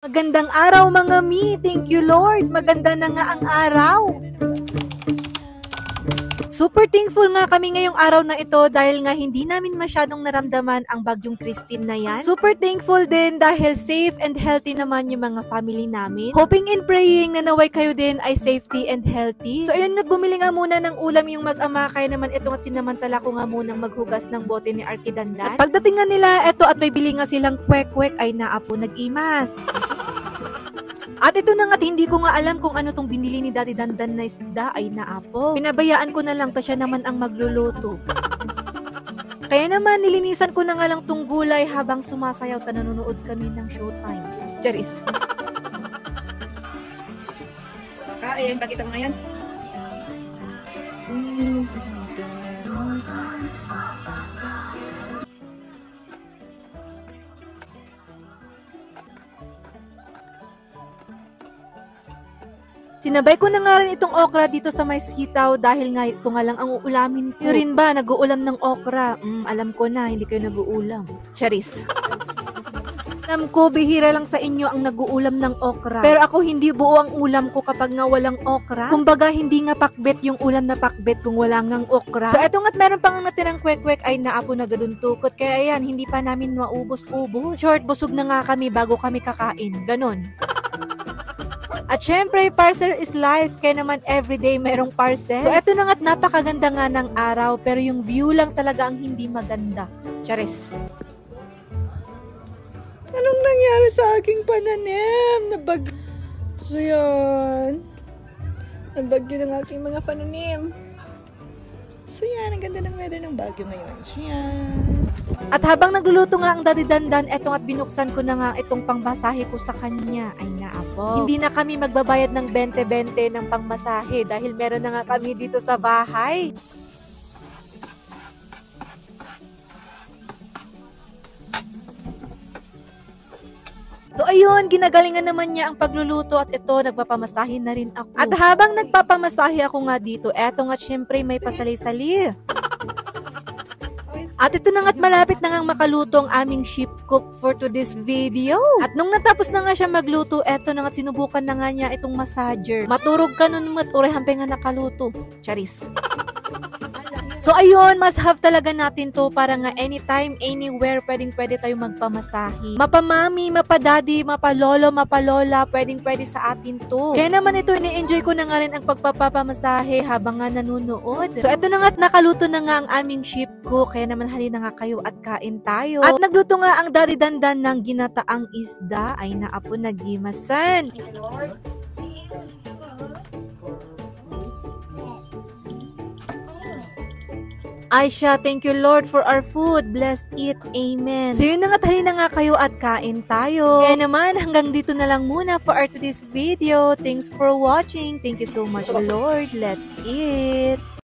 Magandang araw mga mi! Thank you Lord! Maganda na nga ang araw! Super thankful nga kami ngayong araw na ito dahil nga hindi namin masyadong naramdaman ang bagyong Christine na yan. Super thankful din dahil safe and healthy naman yung mga family namin. Hoping and praying na naway kayo din ay safety and healthy. So ayun nga, bumili nga muna ng ulam yung mag-ama, kaya naman ito at sinamantala ko nga munang maghugas ng bote ni Arkidandan. At pagdating nga nila eto at may bili nga silang kwek-kwek ay naapo nag-imas. At ito na nga't hindi ko nga alam kung ano tong binili ni Daddy Dandan na isda ay naapo. Pinabayaan ko na lang ta siya naman ang magluluto. Kaya naman nilinisan ko na nga lang tong gulay habang sumasayaw ta nanonood kami ng Showtime. Charis. Kain, pakita mo ngayon. Sinabay ko na nga rin itong okra dito sa may sitaw dahil nga ito nga lang ang uulamin ko. Kayo rin ba nag-uulam ng okra? Alam ko na, hindi kayo nag-uulam. Charis. Alam ko, bihira lang sa inyo ang nag-uulam ng okra. Pero ako hindi buo ang ulam ko kapag nga walang okra. Kumbaga, hindi nga pakbet yung ulam na pakbet kung wala ngang okra. So eto nga't meron pang natirang kwek-kwek ay naapo na gaduntukot. Kaya yan, hindi pa namin maubos-ubos. Short, busog na nga kami bago kami kakain. Ganon. At syempre, parcel is life, kaya naman everyday merong parcel. So eto na nga't napakaganda nga ng araw, pero yung view lang talaga ang hindi maganda. Charis. Anong nangyari sa aking pananim? So yan. Nabagyo ng aking mga pananim. So yan, ang ganda ng weather ng Baguio ngayon. So yan. At habang nagluluto nga ang Daddy Dandan, etong at binuksan ko na nga itong pangbasahe ko sa kanya. Ay naapo. Hindi na kami magbabayad ng 20-20 ng pangmasahe dahil meron na nga kami dito sa bahay. So ayun, ginagalingan naman niya ang pagluluto at ito, nagpapamasahe na rin ako. At habang nagpapamasahe ako nga dito, eto nga syempre may pasali-sali. At ito na nga't malapit na ngang makaluto ang aming sheep cook for today's video. At nung natapos na nga siya magluto, eto na nga't sinubukan na nga niya itong massager. Maturog ka nun mat urehan pa nga nakaluto. Charis. So ayun, must have talaga natin to para nga anytime, anywhere, pwede tayo magpamasahe. Mapamami, mapadadi, mapalolo, mapalola, pwede sa atin to. Kaya naman ito, ini-enjoy ko na nga rin ang pagpapamasahe habang nga nanunood. So eto na nga't nakaluto na nga ang aming sheep cook, kaya naman halina nga kayo at kain tayo. At nagluto nga ang Daddy Dandan ng ginataang isda ay naapo nagimasan. Aisha, thank you Lord for our food. Bless it. Amen. So yun na nga, halina nga kayo at kain tayo. Kaya naman, hanggang dito na lang muna for our today's video. Thanks for watching. Thank you so much Lord. Let's eat.